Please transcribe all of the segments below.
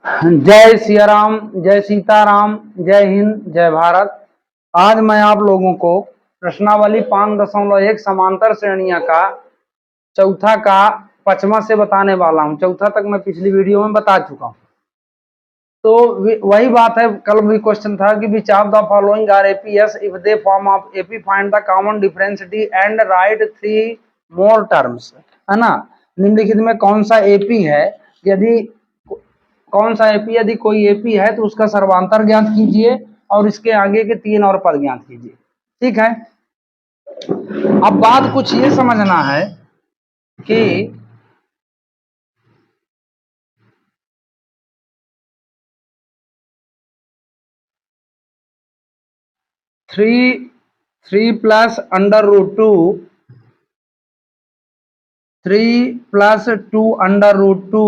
जय सिया राम, जय सीताराम, जय हिंद, जय भारत। आज मैं आप लोगों को प्रश्नावली 5.1 समांतर श्रेणियां का चौथा का पचमा से बताने वाला हूं। चौथा तक मैं पिछली वीडियो में बता चुका हूं। तो वही बात है, कल भी क्वेश्चन था कि which of the following are APs if they form of AP, find the common difference D and write 3 more terms, है ना। निम्नलिखित में कौन सा एपी है, यदि कौन सा एपी, यदि कोई एपी है तो उसका सर्वांतर ज्ञात कीजिए और इसके आगे के 3 और पद ज्ञात कीजिए। ठीक है। अब बात कुछ ये समझना है कि three plus under root two, 3 + 2 under root two,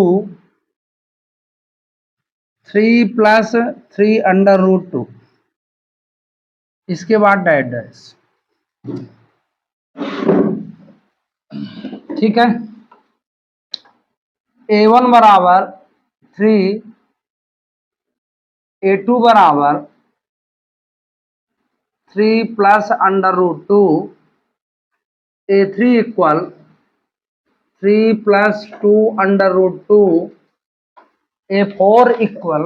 3 + 3 under root two, इसके बाद डैश डैश। ठीक है। A1 बराबर 3, A2 बराबर 3 + under root two, A3 equal 3 + 2 under root two, A4 equal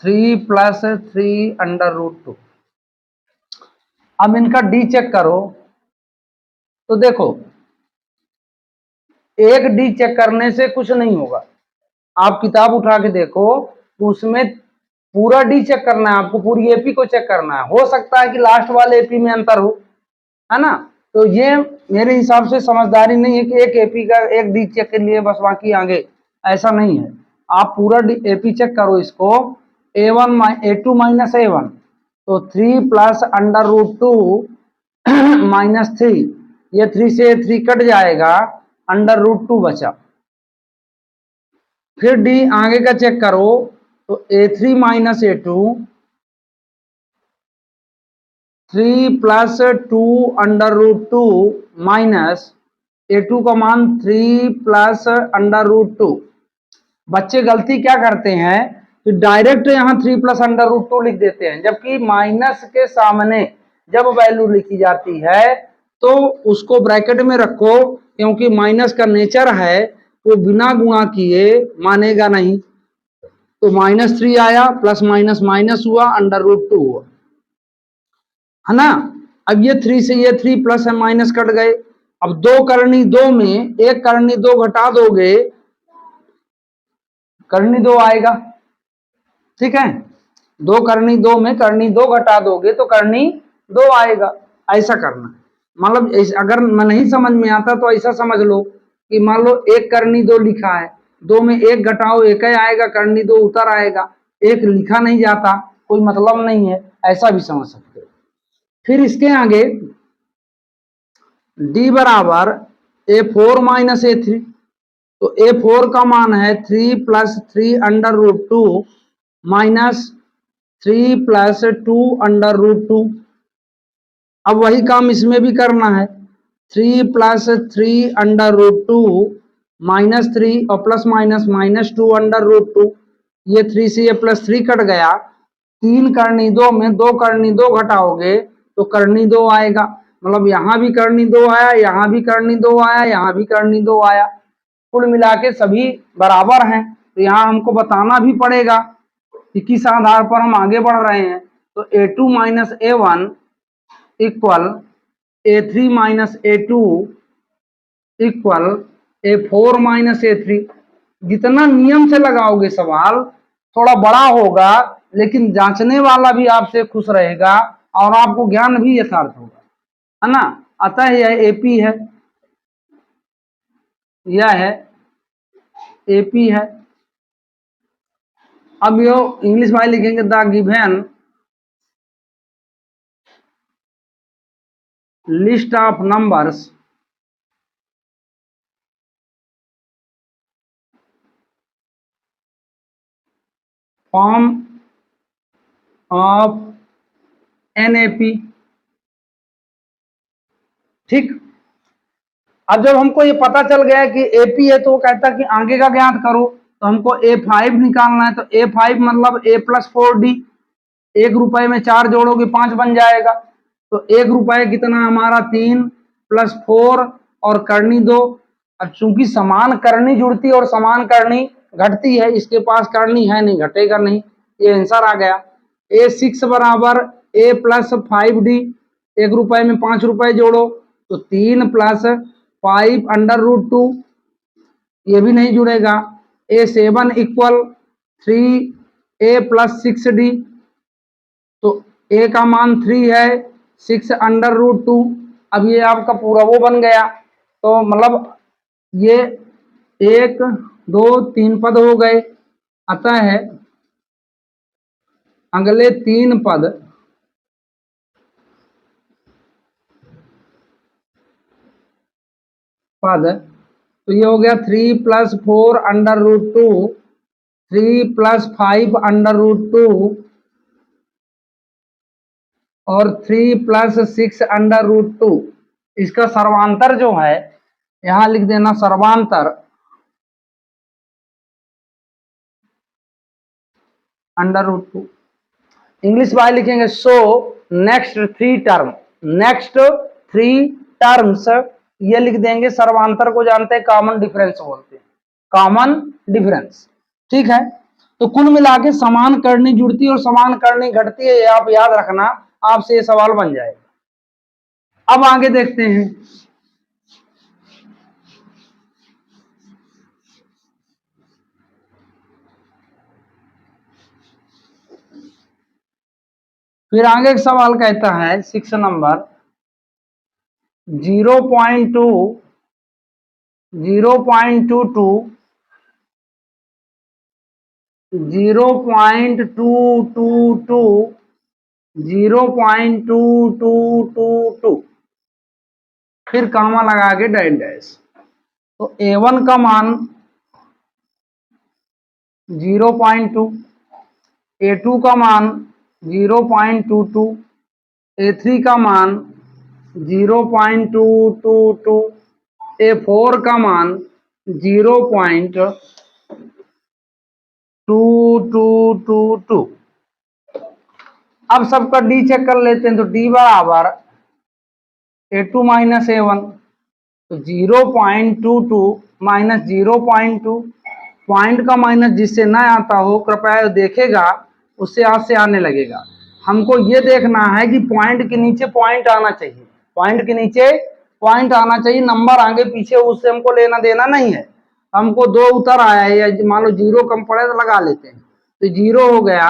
3 + 3 under root two. अब इनका डी चेक करो तो देखो, एक डी चेक करने से कुछ नहीं होगा। आप किताब उठा के देखो, उसमें पूरा डी चेक करना है आपको, पूरी एपी को चेक करना है। हो सकता है कि लास्ट वाले एपी में अंतर हो, है ना। तो ये मेरे हिसाब से समझदारी नहीं है कि एक एपी का एक डी चेक के लिए बस बाकी आगे, ऐसा नहीं है। आप पूरा एपी चेक करो इसको। A2 - A1 तो 3 + अंडर रूट टू -3, ये 3 से 3 कट जाएगा, अंडर रूट 2 बचा। फिर डी आगे का चेक करो तो A3 - A2, 3 + 2 under root two minus A2 का मान 3 + अंडर रूट टू। बच्चे गलती क्या करते हैं कि डायरेक्ट यहाँ 3 + अंडर रूट टू लिख देते हैं, जबकि माइनस के सामने जब वैल्यू लिखी जाती है तो उसको ब्रैकेट में रखो, क्योंकि माइनस का नेचर है वो बिना गुणा किए मानेगा नहीं। तो -3 आया, प्लस माइनस माइनस हुआ, अंडर रूट 2 हुआ, है ना। अब ये 3 से ये 3 प्लस है माइनस कट गए। अब 2 करनी 2 में 1 करनी 2 घटा दोगे, करनी 2 आएगा। ठीक है। 2 करनी 2 में करनी 2 घटा दोगे तो करनी 2 आएगा। ऐसा करना, मतलब अगर नहीं समझ में आता तो ऐसा समझ लो कि मान लो 1 करनी 2 लिखा है, 2 में 1 घटाओ 1 ही आएगा, करनी 2 उतर आएगा। 1 लिखा नहीं जाता, कोई मतलब नहीं है, ऐसा भी समझ सकते हो। फिर इसके आगे d बराबर A4 - A3, तो A4 का मान है 3 + 3 under root two minus 3 + 2 under root two. अब वही काम इसमें भी करना है, 3 + 3 अंडर रूट टू -3 और plus minus -2 under root two. ये 3 से ये +3 कट गया, 3 करनी 2 में 2 करनी 2 घटाओगे तो करनी 2 आएगा। मतलब यहाँ भी करनी 2 आया, यहाँ भी करनी 2 आया, यहाँ भी करनी 2 आया। कुल मिला के सभी बराबर हैं, तो यहाँ हमको बताना भी पड़ेगा कि किस आधार पर हम आगे बढ़ रहे हैं। तो A2 - A1 equal A3 - A2 equal A4 - A3। जितना नियम से लगाओगे सवाल थोड़ा बड़ा होगा, लेकिन जांचने वाला भी आपसे खुश रहेगा और आपको ज्ञान भी यथार्थ होगा, है ना। अतः यह एपी है, यह है एपी है। अब यो इंग्लिश में लिखेंगे the given list of numbers form of NAP। ठीक। अब जब हमको ये पता चल गया कि एपी है तो वो कहता है कि आगे का ज्ञात करो, तो हमको A5 निकालना है। तो A5 मतलब A+4D, 1 रुपए में 4 जोड़ोगे 5 बन जाएगा। तो 1 रुपए कितना हमारा 3 + 4 और करनी 2। अब चूंकि समान करनी जुड़ती और समान करनी घटती है, इसके पास करनी है नहीं, घटेगा नहीं, ये आंसर आ गया। A6 बराबर A+5D, 1 रुपए में 5 रुपए जोड़ो तो 3 + 5√2, ये भी नहीं जुड़ेगा। A7 = 3A+6D, तो A का मान 3 है, 6√2। अब ये आपका पूरा वो बन गया। तो मतलब ये 1 2 3 पद हो गए। अतः है अगले 3 पद तो ये हो गया 3 + 4√2, 3 + 5√2 और 3 + 6√2। इसका सर्वांतर जो है, यहां लिख देना सर्वांतर √2। इंग्लिश वाले लिखेंगे so next 3 term, next 3 terms, ये लिख देंगे। सर्वांतर को जानते हैं कॉमन डिफरेंस बोलते हैं, कॉमन डिफरेंस। ठीक है, तो कुल मिला के समान करनी जुड़ती और समान करनी घटती है, ये आप याद रखना, आपसे ये सवाल बन जाएगा। अब आगे देखते हैं। फिर आगे एक सवाल कहता है 6 नंबर 0.2 0.22 0.222 0.2222, फिर कामा लगा के डैश डैश। तो A1 का मान 0.2, A2 का मान 0.22, A3 का मान 0.222, A4 का मान 0.2222। अब सबका D चेक कर लेते हैं। तो D बराबर A2 - A1, तो 0.22 - 0.2, पॉइंट का माइनस जिससे ना आता हो कृपया देखेगा, उससे आज से आने लगेगा। हमको ये देखना है कि पॉइंट के नीचे पॉइंट आना चाहिए, पॉइंट के नीचे पॉइंट आना चाहिए, नंबर आगे पीछे उससे हमको लेना देना नहीं है। हमको 2 उतर आया है, या मान लो 0 कम पड़े तो लगा लेते हैं, तो 0 हो गया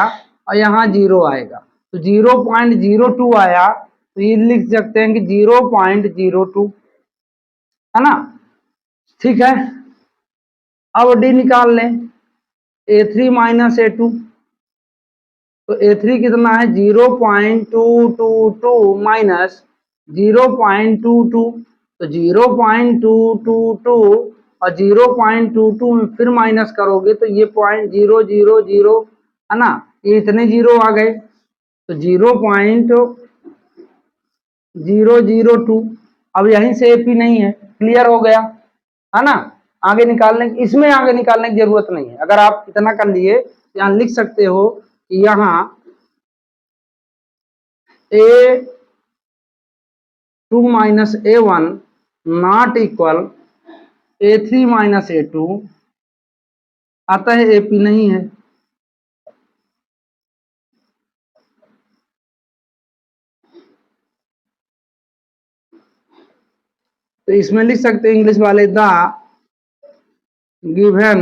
और यहाँ 0 आएगा, तो 0.02 आया, तो ये लिख सकते हैं कि 0.02, है ना। ठीक है, अब डी निकाल लें। A3 - A2, तो A3 कितना है 0.222 माइनस 0.22, तो 0.222 और 0.22 में फिर माइनस करोगे तो ये 0.000, है ना, ये इतने जीरो आ गए, तो 0.002। अब यहीं से AP नहीं है, क्लियर हो गया, है ना। आगे निकालने, इसमें आगे निकालने की जरूरत नहीं है। अगर आप इतना कर लिए, यहां लिख सकते हो कि यहां A2 - A1 not equal A3 - A2, अतः AP नहीं है। तो इसमें लिख सकते हैं इंग्लिश वाले the given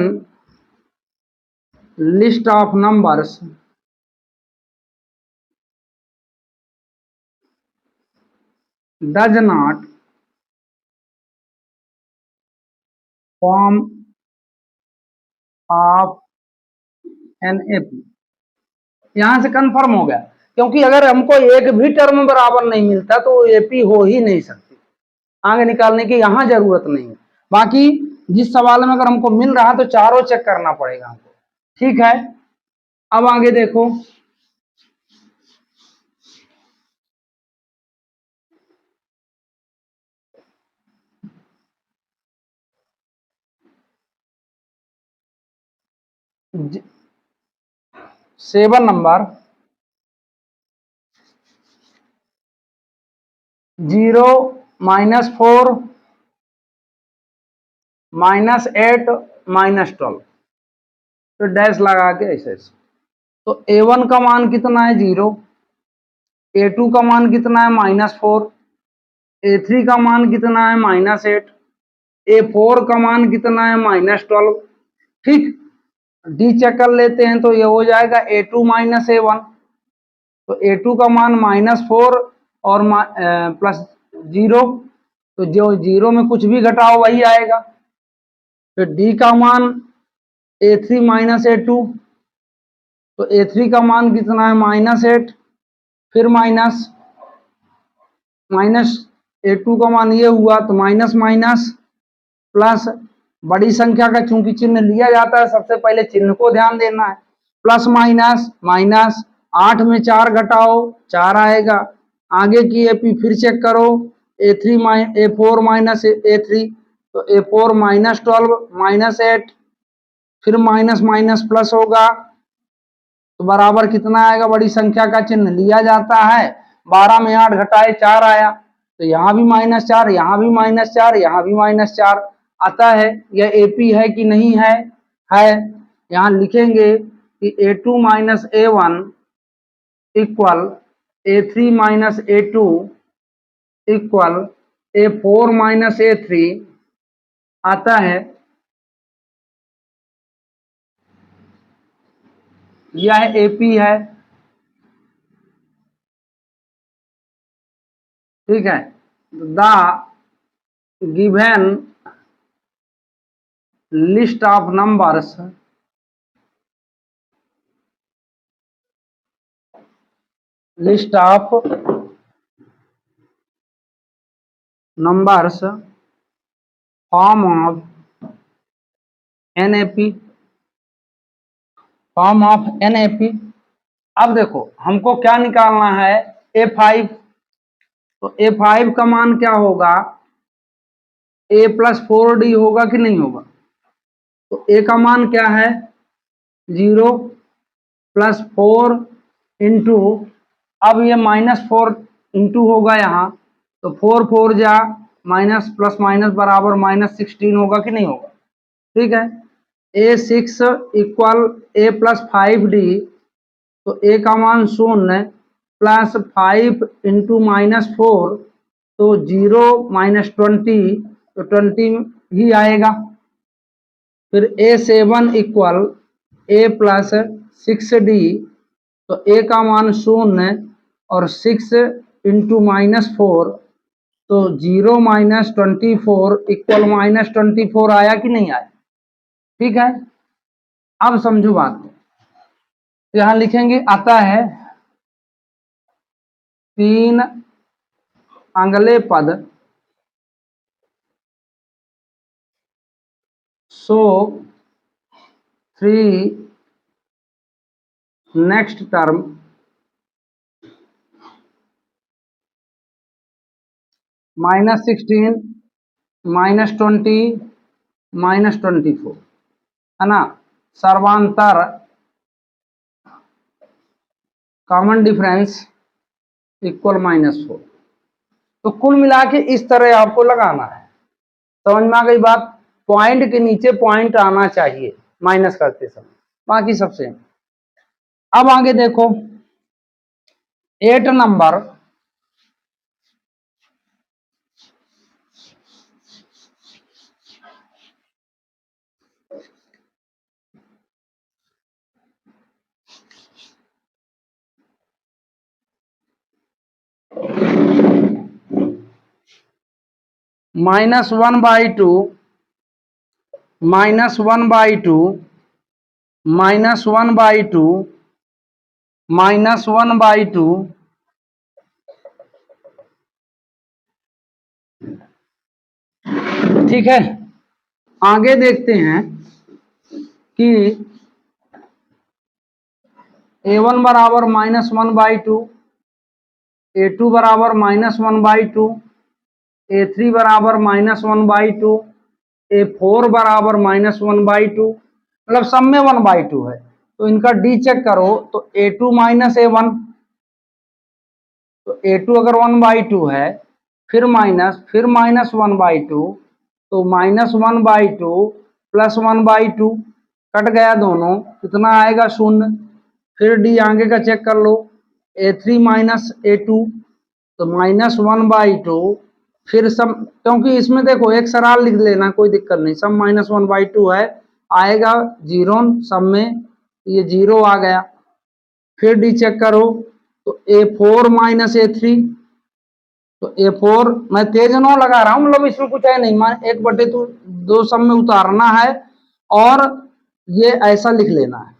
list of numbers does not form of an AP। यहां से कंफर्म हो गया, क्योंकि अगर हमको एक भी टर्म बराबर नहीं मिलता तो AP हो ही नहीं सकती, आगे निकालने की यहां जरूरत नहीं है। बाकी जिस सवाल में अगर हमको मिल रहा तो चारों चेक करना पड़ेगा हमको। ठीक है, अब आगे देखो। 7 नंबर 0 -4 -8 -12, तो डैश लगा के ऐसे ऐसे। तो A1 का मान कितना है 0, A2 का मान कितना है -4, A3 का मान कितना है -8, A4 का मान कितना है -12। ठीक, डी चेक कर लेते हैं तो ये हो जाएगा A2 - A1। तो A2 का मान -4 और +0, तो जो 0 में कुछ भी घटाओ वही आएगा। फिर D का मान A3 - A2, तो A3 का मान कितना है -8, फिर माइनस A2 का मान ये हुआ, तो माइनस माइनस प्लस, बड़ी संख्या का चूंकि चिन्ह लिया जाता है सबसे पहले चिन्ह को ध्यान देना है, प्लस माइनस माइनस, 8 में 4 घटाओ 4 आएगा। आगे की एपी फिर चेक करो, A4 - A3, तो A4 -12 -8, फिर माइनस माइनस प्लस होगा, तो बराबर कितना आएगा, बड़ी संख्या का चिन्ह लिया जाता है, 12 में 8 घटाए 4 आया, तो यहाँ भी -4, यहाँ भी -4, यहाँ भी -4 आता है। यह एपी है कि नहीं है, यहाँ लिखेंगे कि A2 - A1 equal A3 - A2 equal A4 - A3 आता है। यह एपी है, ठीक है। The given list of numbers form of NAP, form of NAP। अब देखो हमको क्या निकालना है, A5, तो A5 का मान क्या होगा, A + 4D होगा कि नहीं होगा। तो A का मान क्या है 0 + 4 इंटू, अब ये -4 इंटू होगा यहाँ, तो 4 4 जा माइनस प्लस माइनस बराबर -16 होगा कि नहीं होगा। ठीक है, A6 इक्वल A + 5D, तो A का मान 0 प्लस 5 इंटू -4, तो 0 -20, तो 20 ही आएगा। फिर A7 इक्वल A + 6D, तो A का मान 0 और 6 इंटू -4, तो 0 -24 इक्वल -24 आया कि नहीं आया। ठीक है, अब समझो बात, यहां लिखेंगे आता है 3 अगले पद सो 3 नेक्स्ट टर्म -16 -20 -24, है ना। सर्वांतर कॉमन डिफरेंस इक्वल -4। तो कुल मिला के इस तरह आपको लगाना है, समझ में आ गई बात। पॉइंट के नीचे पॉइंट आना चाहिए माइनस करते समय, बाकी सबसे। अब आगे देखो 8 नंबर -1/2 -1/2 -1/2 -1/2, ठीक है। आगे देखते हैं कि A1 बराबर -1/2, A2 बराबर -1/2, A3 बराबर -1/2, A4 बराबर -1/2। मतलब सब में 1/2 है, तो इनका डी चेक करो तो A2 माइनस A1, तो A2 अगर 1/2 है, फिर माइनस 1/2, तो -1/2 प्लस 1/2 कट गया दोनों, कितना आएगा 0। फिर डी आगे का चेक कर लो, A3 माइनस A2, तो -1/2, फिर सम, क्योंकि इसमें देखो एक सराल लिख लेना कोई दिक्कत नहीं, सब -1/2 है, आएगा 0 सब में, ये 0 आ गया। फिर डी चेक करो तो A4 माइनस A3, तो A4 मैं तेज नौ लगा रहा हूं, मतलब इसमें कुछ है नहीं, मान 1/2 सब में उतारना है और ये ऐसा लिख लेना है।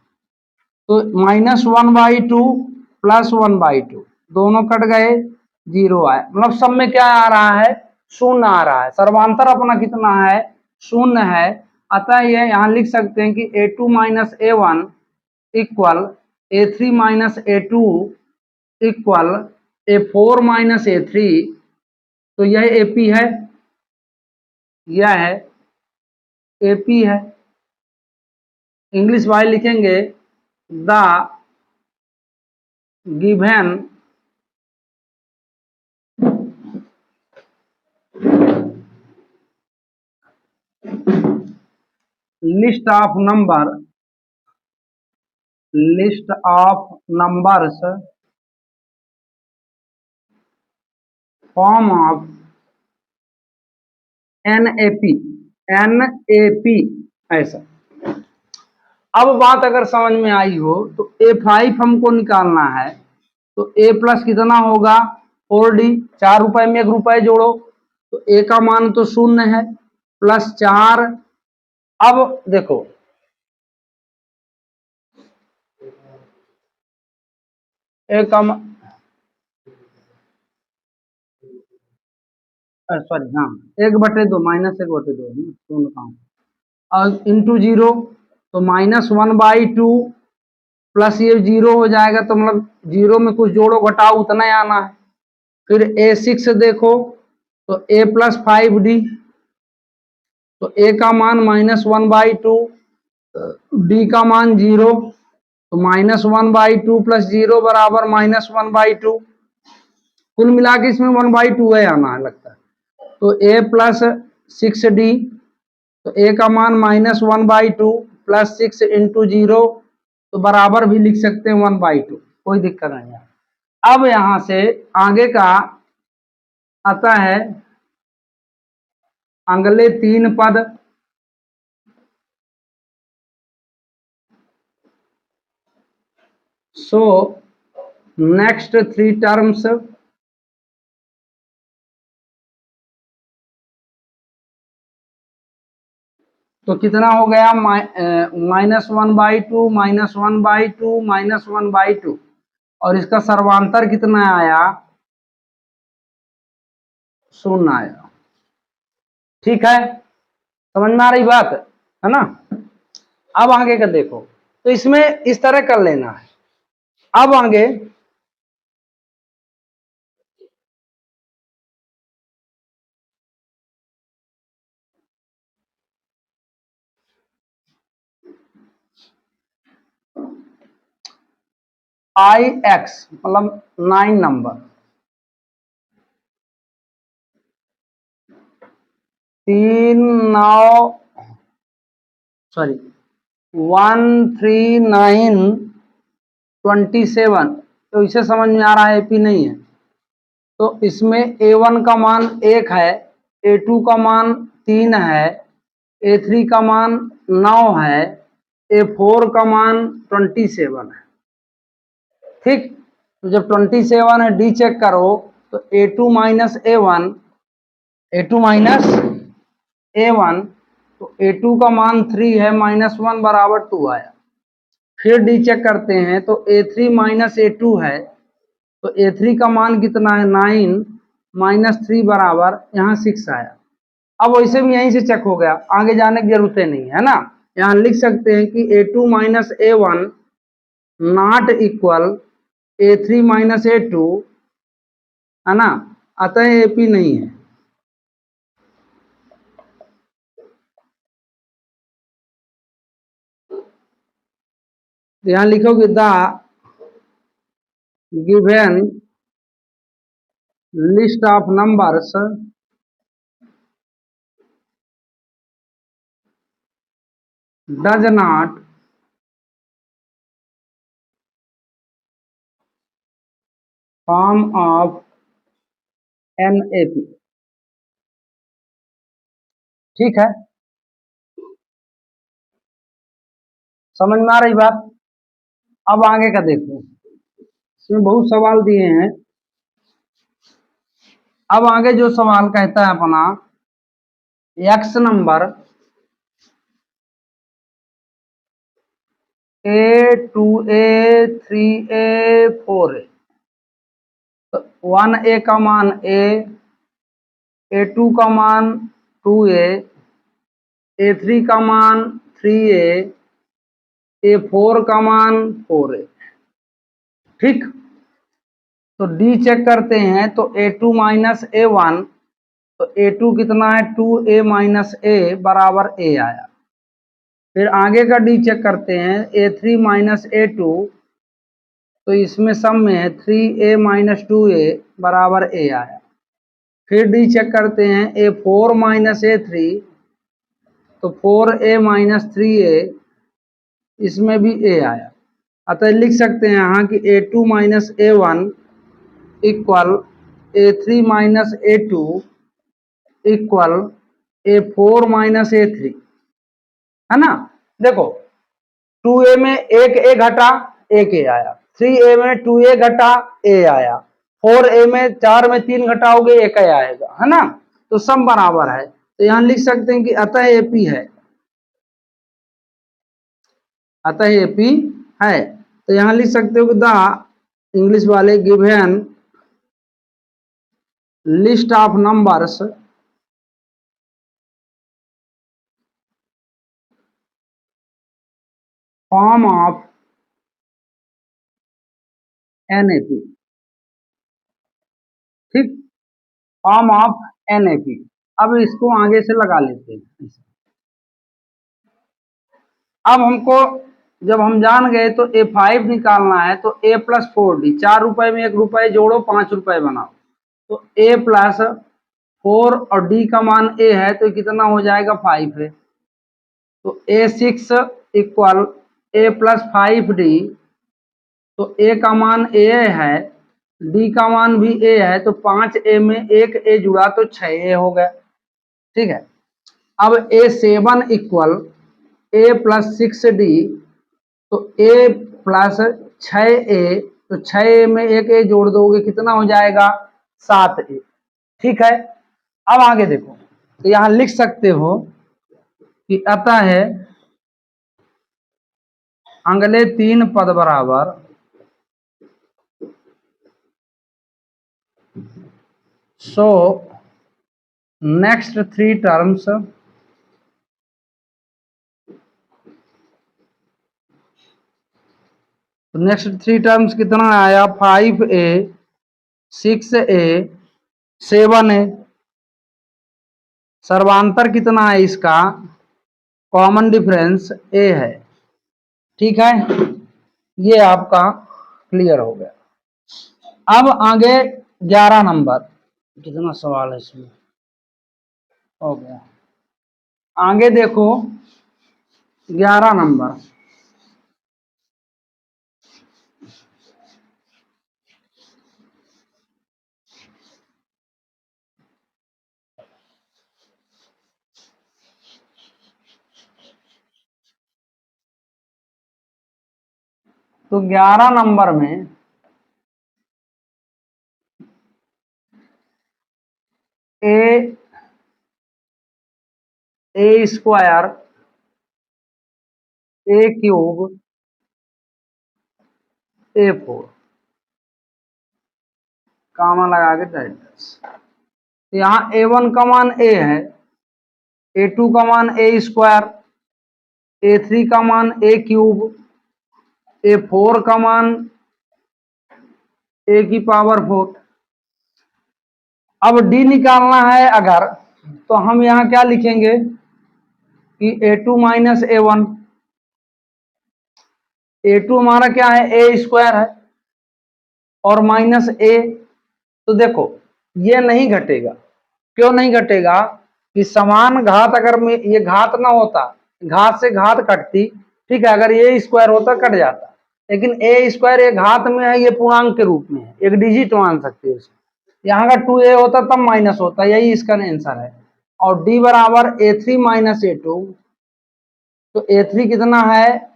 तो -1/2 प्लस 1/2 दोनों कट गए, 0 आए, मतलब सब में क्या आ रहा है, 0 आ रहा है। सर्वांतर अपना कितना है, 0 है। अतः ये यहां लिख सकते हैं कि A2 minus A1 equal A3 minus A2 equal A4 minus A3, तो यह AP है, यह है AP है। इंग्लिश वाई लिखेंगे the given list of numbers form of NAP ऐसा। अब बात अगर समझ में आई हो तो A5 हमको निकालना है, तो A प्लस कितना होगा 4D, 4 रुपए में 1 रुपए जोड़ो, तो A का मान तो 0 है, प्लस 4। अब देखो A का सॉरी हाँ 1/2 -1/2 है ना, 0 काम और इंटू 0, तो -1/2 प्लस ये 0 हो जाएगा, तो मतलब 0 में कुछ जोड़ो घटाओ उतना ही आना है। फिर A6 देखो तो A प्लस 5D, तो A का मान -1/2, D का मान 0, तो -1/2 प्लस 0 बराबर -1/2, कुल मिला के इसमें 1/2 है आना है लगता है। तो A प्लस 6D, तो A का मान -1/2 प्लस 6 इंटू 0, तो बराबर भी लिख सकते हैं 1/2, कोई दिक्कत नहीं है। अब यहां से आगे का आता है अगले 3 पद, सो नेक्स्ट 3 टर्म्स, तो कितना हो गया -1/2 -1/2 -1/2, और इसका सर्वांतर कितना आया 0 आया। ठीक है, समझ में आ रही बात है ना। अब आगे का देखो, तो इसमें इस तरह कर लेना है। अब आगे IX मतलब 9 नंबर, 3 9 सॉरी 13927, तो इसे समझ में आ रहा है AP नहीं है, तो इसमें A1 का मान 1 है, A2 का मान 3 है, A3 का मान 9 है, A4 का मान 27 है। ठीक, तो जब 27 है डी चेक करो तो A2 माइनस A1, तो A2 का मान 3 है, -1 बराबर 2 आया। फिर डी चेक करते हैं तो A3 माइनस A2 है, तो A3 का मान कितना है 9, -3 बराबर यहाँ 6 आया। अब वैसे भी यहीं से चेक हो गया, आगे जाने की जरूरत नहीं है ना। यहाँ लिख सकते हैं कि A2 minus A1 not equal A3 minus A2, है ना, अतः AP नहीं है। तो यहां लिखोगे the given list of numbers does not form of NAP। ठीक है, समझ में आ रही बात। अब आगे का देखो, इसमें बहुत सवाल दिए हैं। अब आगे जो सवाल कहता है अपना, x number A 2A 3A 4A, तो 1A का मान A 2 का मान 2A, A 3 का मान 3A, A 4 का मान 4A। ठीक, तो डी चेक करते हैं, तो A 2 माइनस A 1, तो A 2 कितना है 2A माइनस A बराबर A आया। फिर आगे का डी चेक करते हैं, A 3 माइनस A 2, तो इसमें सम में है 3A माइनस 2A बराबर A आया। फिर डी चेक करते हैं A 4 माइनस A 3, तो 4A माइनस 3A, इसमें भी A आया। अतः लिख सकते हैं यहाँ कि A 2 minus A 1 equal A 3 minus A 2 equal A 4 minus A 3, है ना। देखो 2A में एक A घटा, एक A आया। 3A में 2A घटा, A आया। 4A में 4 में 3 घटाओगे, एक A आएगा, है ना। तो सम बराबर है, तो यहां लिख सकते हैं कि अतः AP है, अतः AP है। तो यहां लिख सकते हो कि द इंग्लिश वाले given list of numbers form of NAP। ठीक, फॉर्म ऑफ NAP। अब इसको आगे से लगा लेते हैं। अब हमको, जब हम जान गए तो A 5 निकालना है, तो A प्लस 4D, 4 रुपए में 1 रुपए जोड़ो, 5 रुपए बनाओ, तो A प्लस 4 और D का मान A है, तो कितना हो जाएगा 5 है। तो A 6 equal A plus 5D, तो A का मान A है, D का मान भी A है, तो 5A में एक A जुड़ा तो 6A हो गया। ठीक है, अब A 7 equal A plus 6D, तो A प्लस 6A, तो 6A में एक A जोड़ दोगे, कितना हो जाएगा 7A। ठीक है, अब आगे देखो, तो यहां लिख सकते हो कि अतः है अगले 3 पद बराबर so next 3 terms next 3 terms कितना आया 5A 6A 7A। सर्वांतर कितना है इसका, कॉमन डिफरेंस A है। ठीक है, ये आपका क्लियर हो गया। अब आगे 11 नंबर, कितना सवाल है इसमें, हो गया। आगे देखो 11 नंबर, तो 11 नंबर में ए स्क्वायर A³ A 4 कामा लगा के डाइवर्स। यहाँ A 1 का मान A है, A 2 का मान A² A 3 का मान A³ A 4 का मान A⁴। अब D निकालना है अगर, तो हम यहाँ क्या लिखेंगे कि A 2 माइनस A 1, A2 हमारा क्या है, ए स्क्वायर है और माइनस ए। तो देखो ये नहीं घटेगा, क्यों नहीं घटेगा कि समान घात अगर में ये घात ना होता, घात से घात कटती, ठीक है, अगर ए स्क्वायर होता कट जाता, लेकिन ए स्क्वायर ये घात में है, ये पूर्णांक के रूप में है, एक डिजिट मान सकते हो इसे। यहाँ का 2a होता तब माइनस होता, यही इसका आंसर है। और d बराबर a3 माइनस a2, तो a3 कितना है,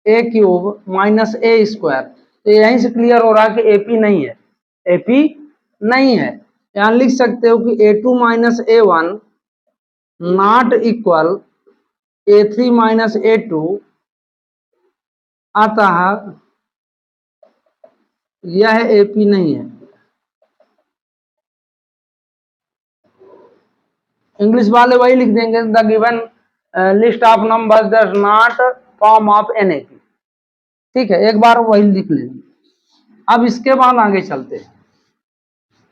ए क्यूब माइनस ए स्क्वायर। तो यहीं से क्लियर हो रहा है कि एपी नहीं है, एपी नहीं है। यहां लिख सकते हो कि a2 minus a1 not equal a3 minus a2, अतः यह एपी नहीं है। इंग्लिश वाले वही लिख देंगे, the given list of numbers does not form of an AP. ठीक है, एक बार वही लिख लेंगे। अब इसके बाद आगे चलते हैं,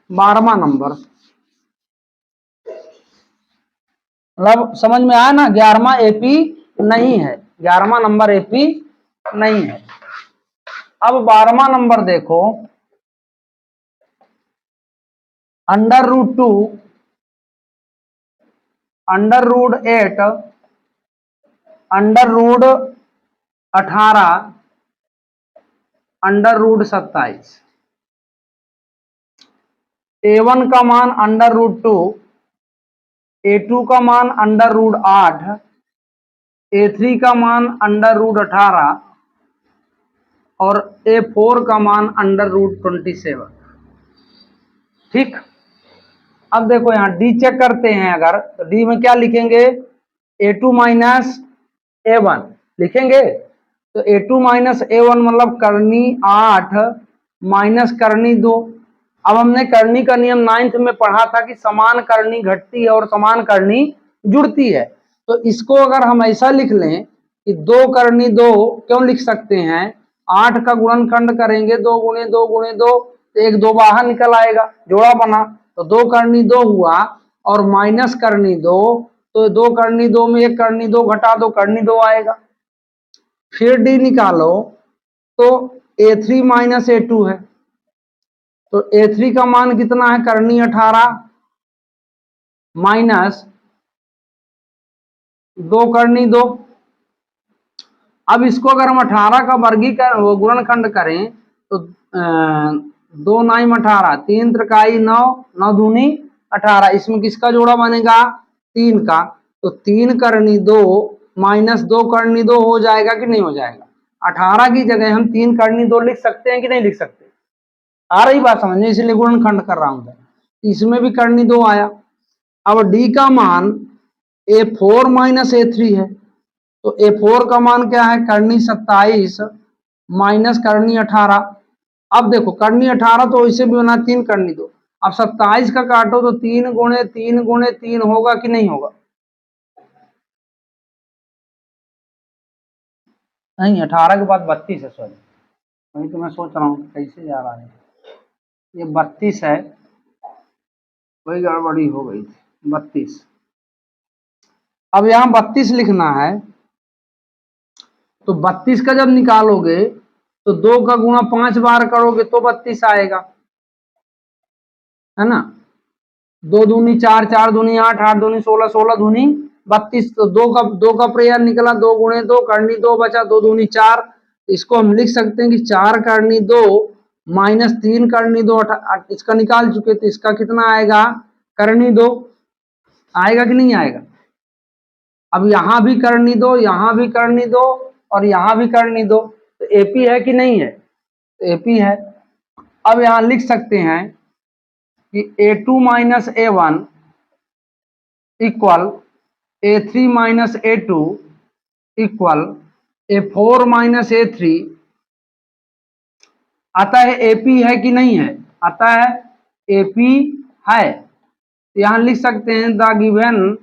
12वां नंबर, मतलब समझ में आया ना, 11वां एपी नहीं है, 11वां नंबर एपी नहीं है। अब 12वां नंबर देखो, √2 √8 √18 √27। a1 का मान √2, a2 का मान √8, a3 का मान √18 और a4 का मान √27। ठीक, अब देखो यहाँ डी चेक करते हैं, अगर तो डी में क्या लिखेंगे, a2 माइनस a1 लिखेंगे। तो a2 माइनस a1 मतलब करनी 8 माइनस करनी 2। अब हमने करनी का नियम 9th में पढ़ा था कि समान करनी घटती है और समान करनी जुड़ती है। तो इसको अगर हम ऐसा लिख लें कि 2 करनी 2, क्यों लिख सकते हैं, 8 का गुणनखंड करेंगे 2 गुणे 2 गुणे 2, तो एक 2 बाहर निकल आएगा, जोड़ा बना, तो 2 करनी 2 हुआ और माइनस करनी 2, तो 2 करनी 2 में 1 करनी 2 घटा दो, करनी 2 आएगा। फिर डी निकालो तो a3 माइनस a2 है, तो a3 का मान कितना है, करनी 18 माइनस 2 करनी 2। अब इसको अगर हम 18 का वर्गीकरण गुणनखंड करें तो 2 9 18, 3 त्रिकाई 9, 9 दूनी 18, इसमें किसका जोड़ा बनेगा, 3 का। तो 3 करनी 2 माइनस 2 करनी 2 हो जाएगा कि नहीं हो जाएगा। 18 की जगह हम 3 करनी 2 लिख सकते हैं कि नहीं लिख सकते, आ रही बात समझ में, इसलिए गुणनखंड कर रहा हूं। इसमें भी करनी 2 आया। अब डी का मान a4 माइनस a3 है, तो a4 का मान क्या है, करनी 27 माइनस करनी 18। अब देखो करनी 18 तो इसे भी बना 3 करनी 2। अब 27 का काटो तो 3 गुणे 3 गुणे 3 होगा कि नहीं होगा, नहीं 18 के बाद 32 है, सॉरी, वही तो मैं सोच रहा हूँ कैसे जा रहा है, ये 32 है, वही गड़बड़ी हो गई थी, 32। अब यहाँ 32 लिखना है, तो 32 का जब निकालोगे तो 2 का गुणा 5 बार करोगे तो 32 आएगा, है ना। 2 दूनी 4, 4 दूनी 8, 8 दूनी 16, 16 दूनी 32। तो 2 का प्रयास निकला, 2 गुणे 2 करनी 2 बचा, 2 दूनी 4। इसको हम लिख सकते हैं कि 4 करनी 2 माइनस 3 करनी 2, इसका निकाल चुके, तो इसका कितना आएगा, करनी 2 आएगा कि नहीं आएगा। अब यहां भी करनी 2, यहां भी करनी 2 और यहां भी करनी 2, तो एपी है कि नहीं है, तो एपी है। अब यहां लिख सकते हैं कि a2 minus a1 equal a3 minus a2 equal a4 minus a3, अतः एपी है कि नहीं है, अतः एपी है। तो यहां लिख सकते हैं द गिवन,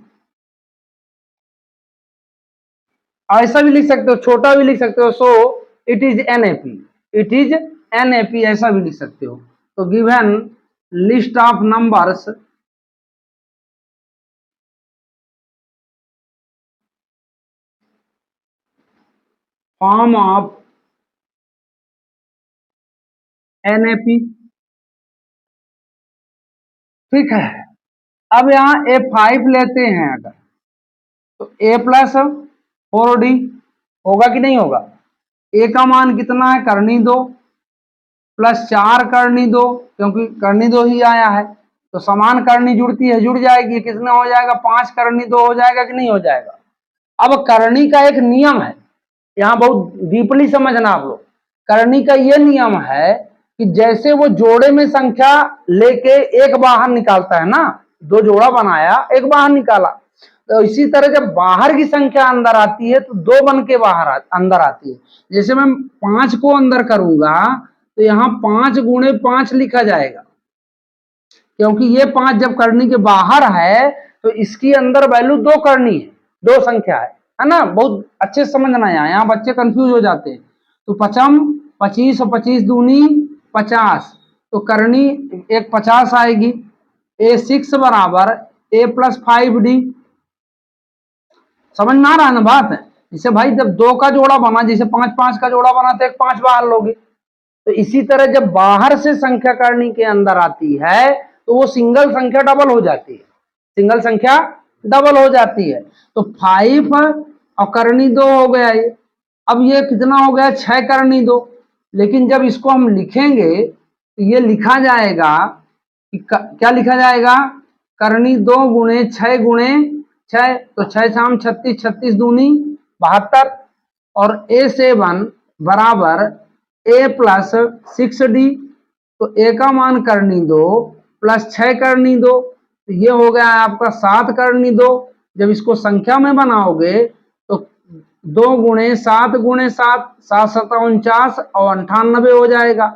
ऐसा भी लिख सकते हो, छोटा भी लिख सकते हो, so it is an AP, it is an AP, ऐसा भी लिख सकते हो। तो given list of numbers form of NaP। ठीक है, अब यहाँ A5 लेते हैं अगर, तो A प्लस 4D होगा कि नहीं होगा। A का मान कितना है, करनी 2 प्लस 4 करनी 2, क्योंकि करनी 2 ही आया है, तो समान करनी जुड़ती है, जुड़ जाएगी, कितना हो जाएगा, 5 करनी 2 हो जाएगा कि नहीं हो जाएगा। अब करनी का एक नियम है, यहाँ बहुत डीपली समझना आप लोग। करनी का ये नियम है कि जैसे वो जोड़े में संख्या लेके एक बाहर निकालता है ना, 2 जोड़ा बनाया, एक बाहर निकाला, तो इसी तरह जब बाहर की संख्या अंदर आती है तो 2 बन के अंदर आती है। जैसे मैं 5 को अंदर करूंगा तो यहाँ 5 गुणे 5 लिखा जाएगा, क्योंकि ये 5 जब करनी के बाहर है तो इसकी अंदर वैल्यू 2 करनी है, 2 संख्या है ना। बहुत अच्छे से समझना, यहाँ बच्चे कंफ्यूज हो जाते हैं। तो 25 और 25 दूनी 50, तो करनी एक 50 आएगी। A6 बराबर A प्लस 5D। समझ में आ रहा है ना बात। जैसे भाई जब 2 का जोड़ा बना, जैसे 5 5 का जोड़ा बना तो एक 5 बाहर लोगे, तो इसी तरह जब बाहर से संख्या करनी के अंदर आती है तो वो सिंगल संख्या डबल हो जाती है, सिंगल संख्या डबल हो जाती है। तो 5 और करनी 2 हो गया ये। अब ये कितना हो गया, 6 करनी 2। लेकिन जब इसको हम लिखेंगे तो ये लिखा जाएगा कि क्या लिखा जाएगा, करनी 2 गुणे 6 गुणे 6, तो 6 शाम 36, 36 दूनी 72, और A7 बराबर A प्लस 6D। तो A का मान करनी 2 प्लस 6 करनी 2, तो ये हो गया आपका 7 करनी 2। जब इसको संख्या में बनाओगे तो 2 गुणे 7 गुणे 7, 7 7 49 और 98 हो जाएगा।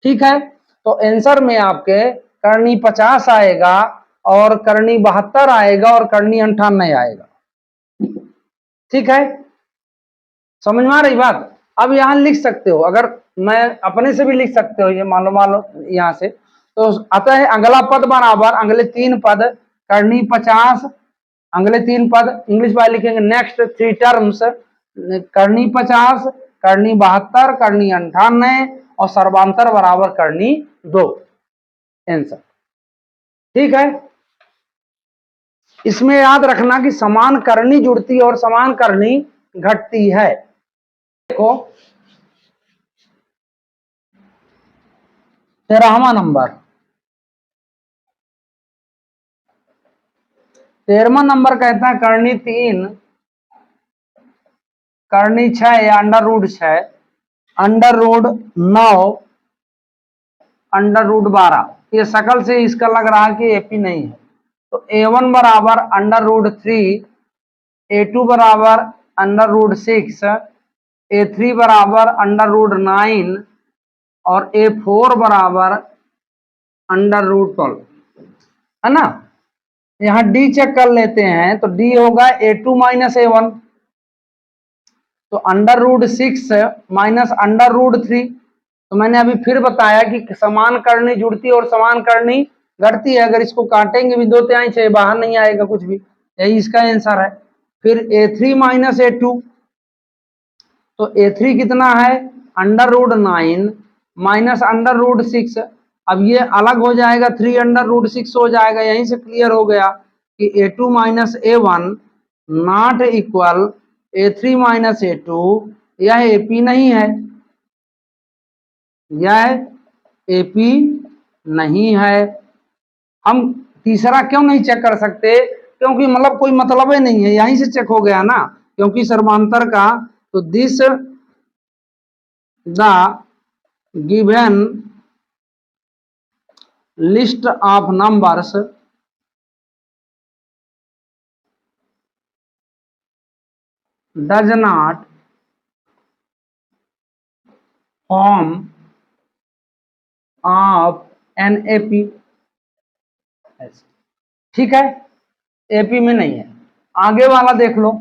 ठीक है, तो आंसर में आपके करनी 50 आएगा और करनी 72 आएगा और करनी 98 आएगा। ठीक है, समझ में आ रही बात। अब यहाँ लिख सकते हो, अगर मैं अपने से भी लिख सकते हो, ये मान लो यहाँ से, तो आता है अगला पद बराबर अगले 3 पद, करनी 50, अगले 3 पद इंग्लिश में लिखेंगे नेक्स्ट 3 टर्म्स, करनी 50, करनी 72, करनी 98 और सर्वांतर बराबर करनी 2, आंसर। ठीक है, इसमें याद रखना कि समान करनी जुड़ती है और समान करनी घटती है। देखो 13वां नंबर, 13वां नंबर कहता है करनी 3, करनी 6 या under root 6, under root 9, under root 12। ये शकल से इसका लग रहा है कि एपी नहीं है। तो A1 बराबर अंडर रूट 3, A2 बराबर अंडर रूट 6, A3 बराबर अंडर रूट 9 और A4 बराबर अंडर रूट 12, है ना। यहाँ D चेक कर लेते हैं, तो D होगा A2 माइनस A1, तो under root 6 minus under root 3। तो मैंने अभी फिर बताया कि समान करनी जुड़ती और समान करनी घटती है। अगर इसको काटेंगे भी 2 तिहाई 6 बाहर नहीं आएगा कुछ भी, यही इसका आंसर है। फिर A3 माइनस A2, तो A3 कितना है, under root 9 minus under root 6। अब ये अलग हो जाएगा, 3 अंडर रूट 6 हो जाएगा। यहीं से क्लियर हो गया कि A2 minus A1 not equal A3 minus A2, यह AP नहीं है, यह AP नहीं है। हम तीसरा क्यों नहीं चेक कर सकते, क्योंकि मतलब कोई मतलब ही नहीं है, यहीं से चेक हो गया ना, क्योंकि सर्वांतर का। तो this the given list of numbers does not form of an AP. ठीक है, एपी में नहीं है। आगे वाला देख लो,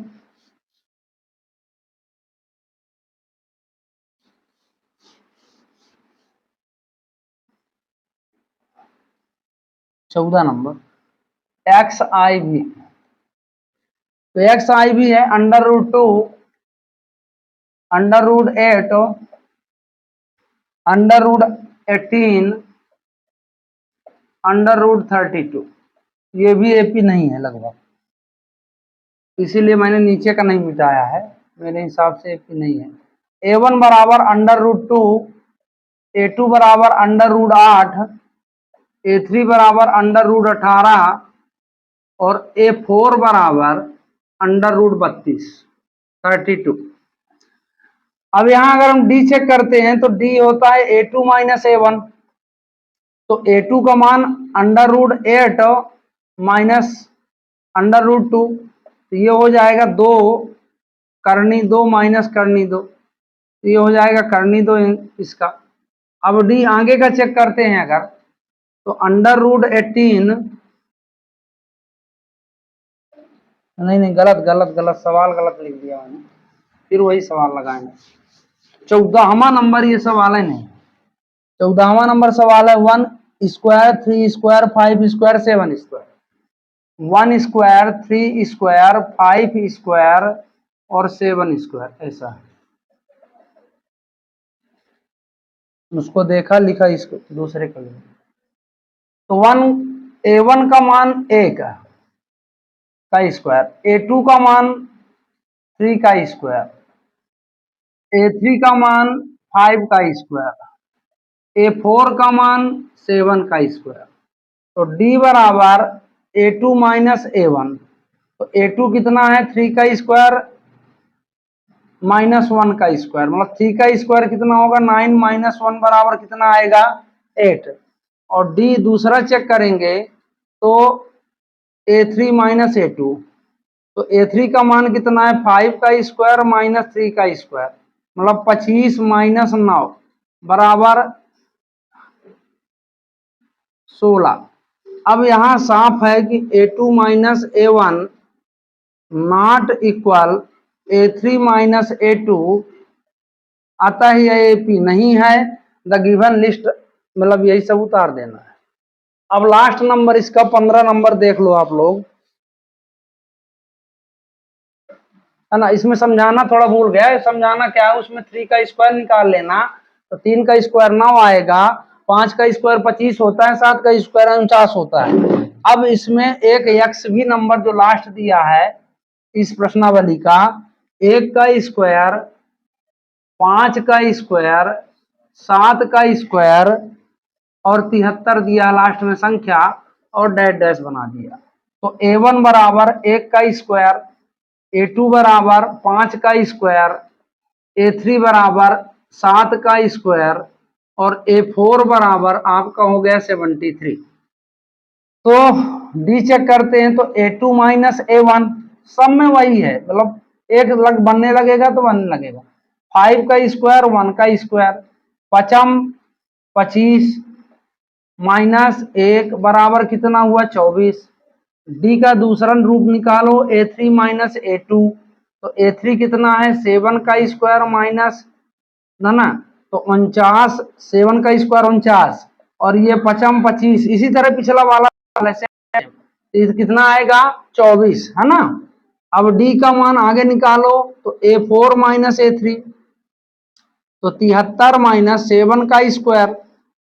चौदह नंबर एक्स आई भी। तो एक्स आई भी है under root 2, under root 8, under root 18 under root 32, ये भी एपी नहीं है लगभग, इसीलिए मैंने नीचे का नहीं मिटाया है, मेरे हिसाब से एपी नहीं है। A1 बराबर अंडर रूट 2, A2 बराबर अंडर रूट 8, A3 बराबर अंडर रूट 18 और A4 बराबर अंडर रूट 32। अब यहां अगर हम डी चेक करते हैं तो डी होता है A2 माइनस A1, तो A2 का मान under root 8 minus under root 2, तो ये हो जाएगा 2 करनी 2 माइनस करनी 2, तो ये हो जाएगा करनी 2 इसका। अब डी आगे का चेक करते हैं अगर, तो अंडर रूट 18, नहीं गलत सवाल गलत लिख दिया मैंने, फिर वही सवाल लगाएंगे। 14वां नंबर ये सवाल है, नहीं 14वां नंबर सवाल है 1 square 3 square 5 square 7 square, 1 square 3 square 5 square और 7 स्क्वायर, ऐसा है। उसको देखा लिखा इसको दूसरे का लिखा। तो A1 का मान 1 का स्क्वायर, A2 का मान 3 का स्क्वायर, A3 का मान 5 का स्क्वायर, A4 का मान 7 का स्क्वायर। तो D बराबर A2 माइनस A1, तो A2 कितना है 3 का स्क्वायर माइनस 1 का स्क्वायर, मतलब 3 का स्क्वायर कितना होगा 9 माइनस 1 बराबर कितना आएगा 8। और D दूसरा चेक करेंगे तो A3 माइनस A2, तो A3 का मान कितना है 5 का स्क्वायर माइनस 3 का स्क्वायर, मतलब 25 माइनस 9 बराबर 16। अब यहां साफ है कि A2 minus A1 not equal A3 minus A2, आता ही AP नहीं है, द गिवन लिस्ट, मतलब यही सब उतार देना है। अब लास्ट नंबर इसका 15 नंबर देख लो आप लोग, है ना। इसमें समझाना थोड़ा भूल गया, समझाना क्या है, उसमें 3 का स्क्वायर निकाल लेना, तो 3 का स्क्वायर 9 आएगा, 5 का स्क्वायर 25 होता है, 7 का स्क्वायर 49 होता है। अब इसमें एक एक्स भी नंबर जो लास्ट दिया है इस प्रश्नावली का, 1 का स्क्वायर 5 का स्क्वायर 7 का स्क्वायर और 73 दिया लास्ट में संख्या और डैश डैश बना दिया। तो A1 बराबर 1 का स्क्वायर, A2 बराबर 5 का स्क्वायर, A3 बराबर 7 का स्क्वायर और A4 बराबर आपका हो गया 73। तो डी चेक करते हैं तो A2 माइनस A1 सब में वही है, मतलब एक लग बनने लगेगा तो बनने लगेगा। 5 का स्क्वायर 1 का स्क्वायर, पचम 25 माइनस 1 बराबर कितना हुआ 24। डी का दूसरा रूप निकालो A3 माइनस A2, तो A3 कितना है 7 का स्क्वायर माइनस ना, तो 49, 7 का स्क्वायर 49 और ये पचम 25, इसी तरह पिछला वाला कितना आएगा 24, है ना। अब डी का मान आगे निकालो तो A4 माइनस A3, तो 73 माइनस 7 का स्क्वायर,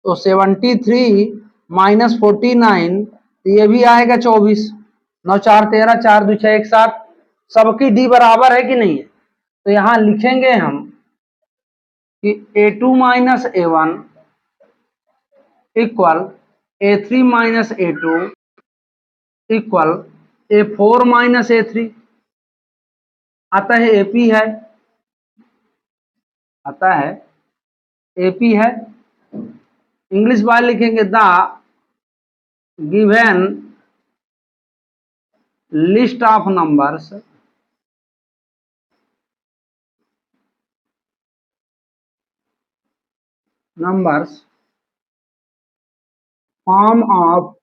तो 73 माइनस 49, तो ये भी आएगा 24। 9 4 13, 4 2 6 1 7, सबकी डी बराबर है कि नहीं है। तो यहां लिखेंगे हम कि A2 minus A1 equal A3 minus A2 equal A4 minus A3, आता है AP है, आता है AP है। इंग्लिश बार लिखेंगे the given list of numbers form of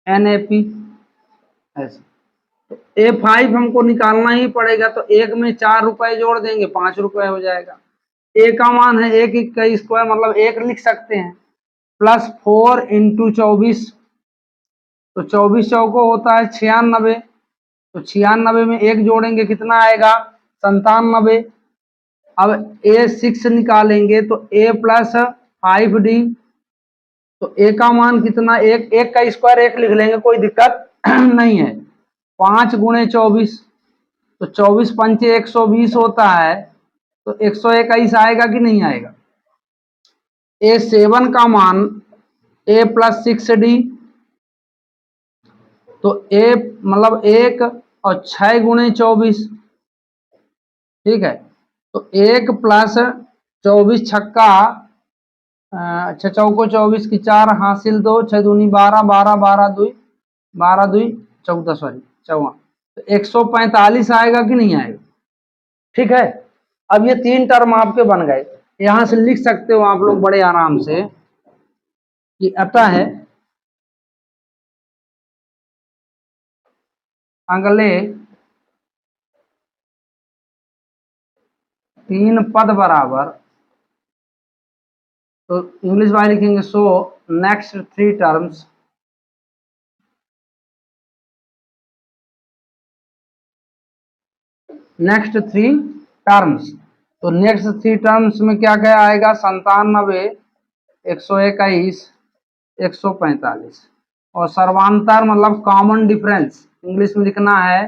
NAP ऐसे। तो A5 हमको निकालना ही पड़ेगा, तो एक में 4 रुपए जोड़ देंगे 5 रुपए हो जाएगा। A का मान है 1 का स्क्वायर, मतलब 1 लिख सकते हैं, प्लस 4 इंटू 24, तो 24 चौको होता है 96, तो 96 में 1 जोड़ेंगे कितना आएगा 97। अब ए 6 निकालेंगे तो ए प्लस 5d, तो ए का मान कितना, एक का स्क्वायर एक लिख लेंगे, कोई दिक्कत नहीं है। 5 गुणे 24, तो 24 पंचे 120 होता है, तो 121 आएगा कि नहीं आएगा। ए 7 का मान ए प्लस 6d, तो ए मतलब 1 और 6 गुणे 24, ठीक है, तो 1 प्लस 24 छक्का, अच्छा चौको 24 की 4 हासिल 2, 6 दूनी 12, 12 12 दुई 12 दुई 14, सॉरी 14, तो 145 आएगा कि नहीं आएगा। ठीक है, अब ये 3 टर्म आपके बन गए, यहां से लिख सकते हो आप लोग बड़े आराम से कि अतः है अगले 3 पद बराबर, तो इंग्लिश में लिखेंगे so next 3 terms next 3 terms, तो नेक्स्ट 3 टर्म्स में क्या क्या आएगा, 97, 121, 145, और सर्वांतर मतलब कॉमन डिफरेंस इंग्लिश में लिखना है,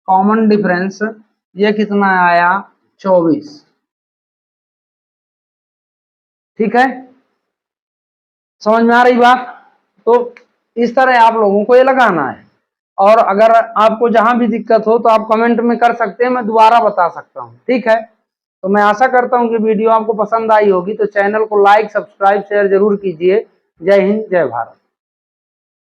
कॉमन डिफरेंस ये कितना आया, 24। ठीक है, समझ में आ रही बात। तो इस तरह आप लोगों को ये लगाना है, और अगर आपको जहां भी दिक्कत हो तो आप कमेंट में कर सकते हैं, मैं दोबारा बता सकता हूं। ठीक है, तो मैं आशा करता हूं कि वीडियो आपको पसंद आई होगी, तो चैनल को लाइक सब्सक्राइब शेयर जरूर कीजिए। जय हिंद, जय भारत।